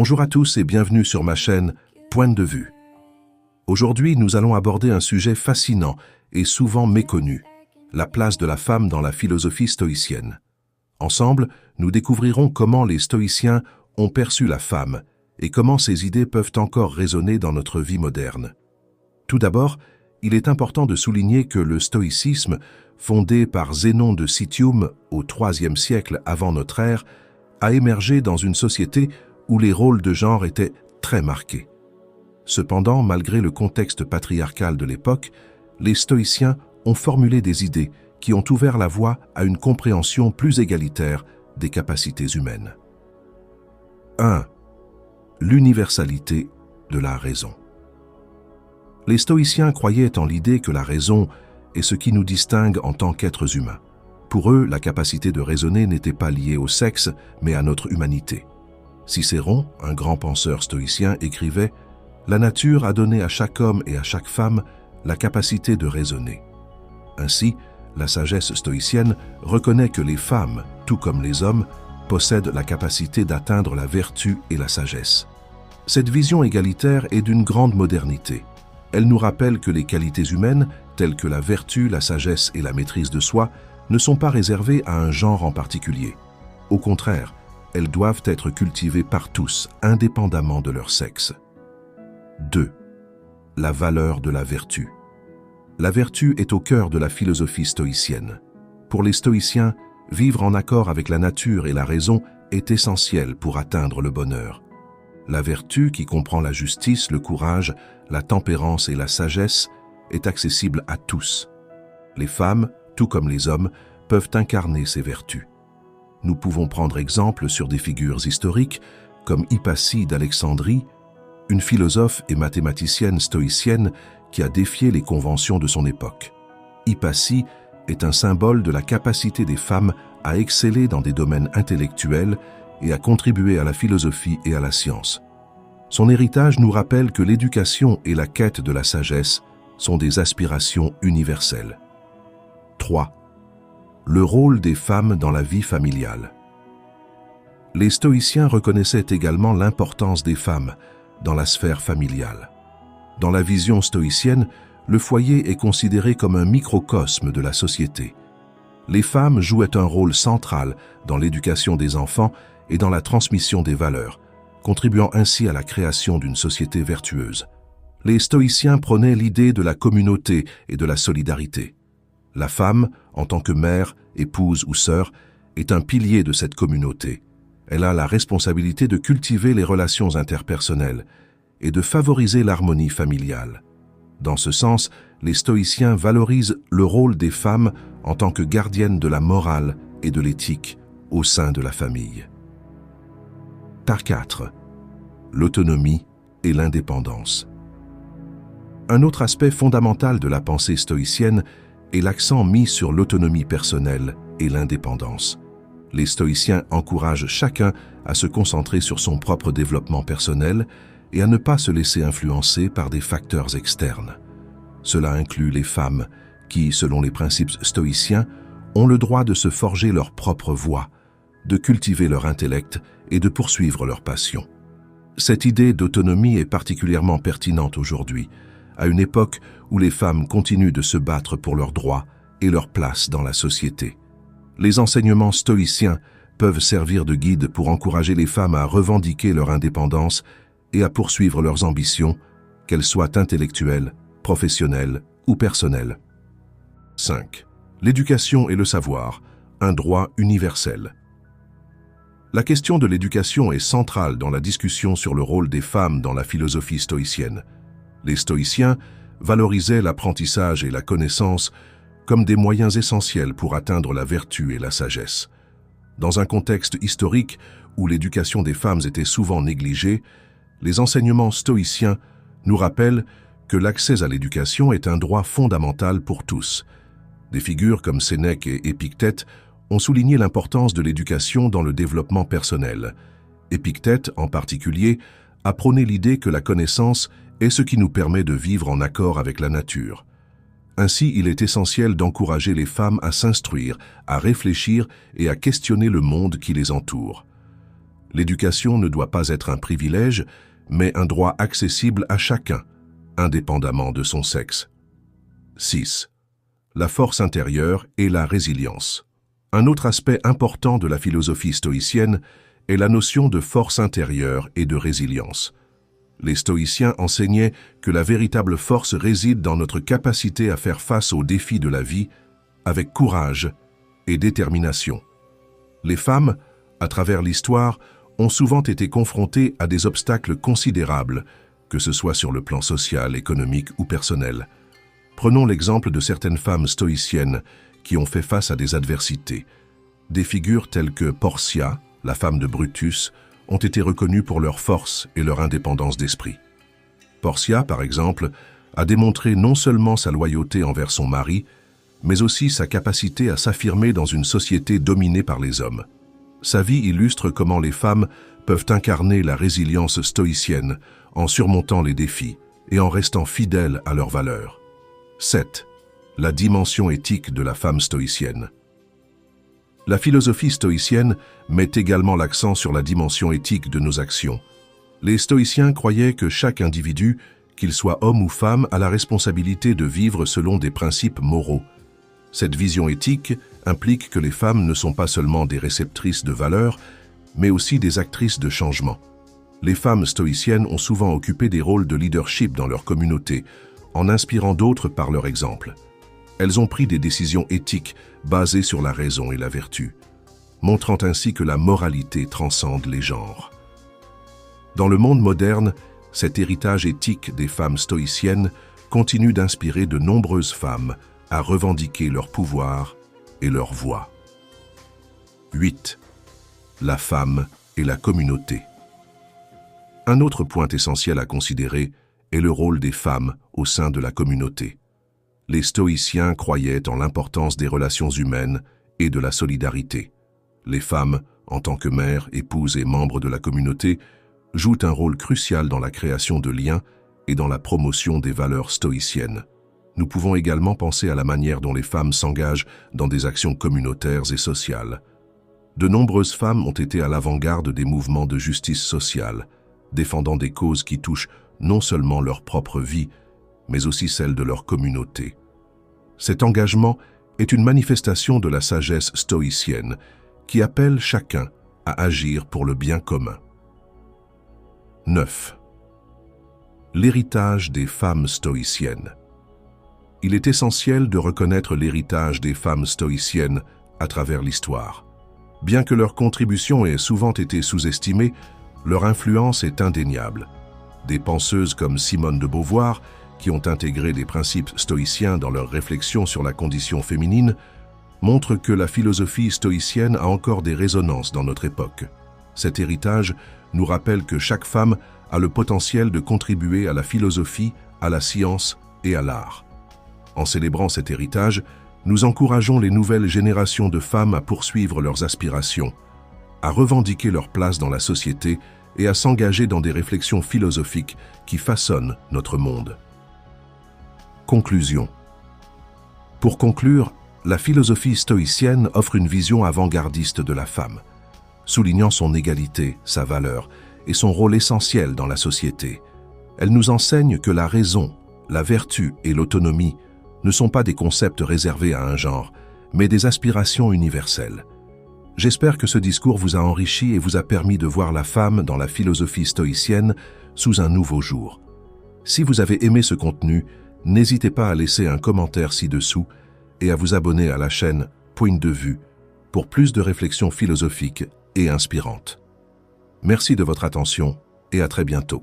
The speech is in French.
Bonjour à tous et bienvenue sur ma chaîne Point de vue. Aujourd'hui, nous allons aborder un sujet fascinant et souvent méconnu, la place de la femme dans la philosophie stoïcienne. Ensemble, nous découvrirons comment les stoïciens ont perçu la femme et comment ces idées peuvent encore résonner dans notre vie moderne. Tout d'abord, il est important de souligner que le stoïcisme, fondé par Zénon de Citium au IIIe siècle avant notre ère, a émergé dans une société où les rôles de genre étaient très marqués. Cependant, malgré le contexte patriarcal de l'époque, les stoïciens ont formulé des idées qui ont ouvert la voie à une compréhension plus égalitaire des capacités humaines. 1. L'universalité de la raison. Les stoïciens croyaient en l'idée que la raison est ce qui nous distingue en tant qu'êtres humains. Pour eux, la capacité de raisonner n'était pas liée au sexe, mais à notre humanité. Cicéron, un grand penseur stoïcien, écrivait « La nature a donné à chaque homme et à chaque femme la capacité de raisonner. » Ainsi, la sagesse stoïcienne reconnaît que les femmes, tout comme les hommes, possèdent la capacité d'atteindre la vertu et la sagesse. Cette vision égalitaire est d'une grande modernité. Elle nous rappelle que les qualités humaines, telles que la vertu, la sagesse et la maîtrise de soi, ne sont pas réservées à un genre en particulier. Au contraire, elles doivent être cultivées par tous, indépendamment de leur sexe. 2. La valeur de la vertu. La vertu est au cœur de la philosophie stoïcienne. Pour les stoïciens, vivre en accord avec la nature et la raison est essentiel pour atteindre le bonheur. La vertu, qui comprend la justice, le courage, la tempérance et la sagesse, est accessible à tous. Les femmes, tout comme les hommes, peuvent incarner ces vertus. Nous pouvons prendre exemple sur des figures historiques comme Hypatie d'Alexandrie, une philosophe et mathématicienne stoïcienne qui a défié les conventions de son époque. Hypatie est un symbole de la capacité des femmes à exceller dans des domaines intellectuels et à contribuer à la philosophie et à la science. Son héritage nous rappelle que l'éducation et la quête de la sagesse sont des aspirations universelles. 3. Le rôle des femmes dans la vie familiale. Les stoïciens reconnaissaient également l'importance des femmes dans la sphère familiale. Dans la vision stoïcienne, le foyer est considéré comme un microcosme de la société. Les femmes jouaient un rôle central dans l'éducation des enfants et dans la transmission des valeurs, contribuant ainsi à la création d'une société vertueuse. Les stoïciens prônaient l'idée de la communauté et de la solidarité. La femme, en tant que mère, épouse ou sœur, est un pilier de cette communauté. Elle a la responsabilité de cultiver les relations interpersonnelles et de favoriser l'harmonie familiale. Dans ce sens, les stoïciens valorisent le rôle des femmes en tant que gardiennes de la morale et de l'éthique au sein de la famille. 4. L'autonomie et l'indépendance. Un autre aspect fondamental de la pensée stoïcienne est l'accent mis sur l'autonomie personnelle et l'indépendance. Les stoïciens encouragent chacun à se concentrer sur son propre développement personnel et à ne pas se laisser influencer par des facteurs externes. Cela inclut les femmes qui, selon les principes stoïciens, ont le droit de se forger leur propre voie, de cultiver leur intellect et de poursuivre leur passion. Cette idée d'autonomie est particulièrement pertinente aujourd'hui, à une époque où les femmes continuent de se battre pour leurs droits et leur place dans la société. Les enseignements stoïciens peuvent servir de guide pour encourager les femmes à revendiquer leur indépendance et à poursuivre leurs ambitions, qu'elles soient intellectuelles, professionnelles ou personnelles. 5. L'éducation et le savoir, un droit universel. La question de l'éducation est centrale dans la discussion sur le rôle des femmes dans la philosophie stoïcienne. Les stoïciens valorisaient l'apprentissage et la connaissance comme des moyens essentiels pour atteindre la vertu et la sagesse. Dans un contexte historique où l'éducation des femmes était souvent négligée, les enseignements stoïciens nous rappellent que l'accès à l'éducation est un droit fondamental pour tous. Des figures comme Sénèque et Épictète ont souligné l'importance de l'éducation dans le développement personnel. Épictète, en particulier, a prôné l'idée que la connaissance est ce qui nous permet de vivre en accord avec la nature. Ainsi, il est essentiel d'encourager les femmes à s'instruire, à réfléchir et à questionner le monde qui les entoure. L'éducation ne doit pas être un privilège, mais un droit accessible à chacun, indépendamment de son sexe. 6. La force intérieure et la résilience. Un autre aspect important de la philosophie stoïcienne est la notion de force intérieure et de résilience. Les stoïciens enseignaient que la véritable force réside dans notre capacité à faire face aux défis de la vie avec courage et détermination. Les femmes, à travers l'histoire, ont souvent été confrontées à des obstacles considérables, que ce soit sur le plan social, économique ou personnel. Prenons l'exemple de certaines femmes stoïciennes qui ont fait face à des adversités. Des figures telles que Portia, la femme de Brutus, ont été reconnues pour leur force et leur indépendance d'esprit. Portia, par exemple, a démontré non seulement sa loyauté envers son mari, mais aussi sa capacité à s'affirmer dans une société dominée par les hommes. Sa vie illustre comment les femmes peuvent incarner la résilience stoïcienne en surmontant les défis et en restant fidèles à leurs valeurs. 7. La dimension éthique de la femme stoïcienne. La philosophie stoïcienne met également l'accent sur la dimension éthique de nos actions. Les stoïciens croyaient que chaque individu, qu'il soit homme ou femme, a la responsabilité de vivre selon des principes moraux. Cette vision éthique implique que les femmes ne sont pas seulement des réceptrices de valeurs, mais aussi des actrices de changement. Les femmes stoïciennes ont souvent occupé des rôles de leadership dans leur communauté, en inspirant d'autres par leur exemple. Elles ont pris des décisions éthiques basées sur la raison et la vertu, montrant ainsi que la moralité transcende les genres. Dans le monde moderne, cet héritage éthique des femmes stoïciennes continue d'inspirer de nombreuses femmes à revendiquer leur pouvoir et leur voix. 8. La femme et la communauté. Un autre point essentiel à considérer est le rôle des femmes au sein de la communauté. Les stoïciens croyaient en l'importance des relations humaines et de la solidarité. Les femmes, en tant que mères, épouses et membres de la communauté, jouent un rôle crucial dans la création de liens et dans la promotion des valeurs stoïciennes. Nous pouvons également penser à la manière dont les femmes s'engagent dans des actions communautaires et sociales. De nombreuses femmes ont été à l'avant-garde des mouvements de justice sociale, défendant des causes qui touchent non seulement leur propre vie, mais aussi celle de leur communauté. Cet engagement est une manifestation de la sagesse stoïcienne qui appelle chacun à agir pour le bien commun. 9. L'héritage des femmes stoïciennes. Il est essentiel de reconnaître l'héritage des femmes stoïciennes à travers l'histoire. Bien que leur contribution ait souvent été sous-estimée, leur influence est indéniable. Des penseuses comme Simone de Beauvoir, qui ont intégré des principes stoïciens dans leurs réflexions sur la condition féminine, montrent que la philosophie stoïcienne a encore des résonances dans notre époque. Cet héritage nous rappelle que chaque femme a le potentiel de contribuer à la philosophie, à la science et à l'art. En célébrant cet héritage, nous encourageons les nouvelles générations de femmes à poursuivre leurs aspirations, à revendiquer leur place dans la société et à s'engager dans des réflexions philosophiques qui façonnent notre monde. Conclusion. Pour conclure, la philosophie stoïcienne offre une vision avant-gardiste de la femme, soulignant son égalité, sa valeur et son rôle essentiel dans la société. Elle nous enseigne que la raison, la vertu et l'autonomie ne sont pas des concepts réservés à un genre, mais des aspirations universelles. J'espère que ce discours vous a enrichi et vous a permis de voir la femme dans la philosophie stoïcienne sous un nouveau jour. Si vous avez aimé ce contenu, n'hésitez pas à laisser un commentaire ci-dessous et à vous abonner à la chaîne Point de vue pour plus de réflexions philosophiques et inspirantes. Merci de votre attention et à très bientôt.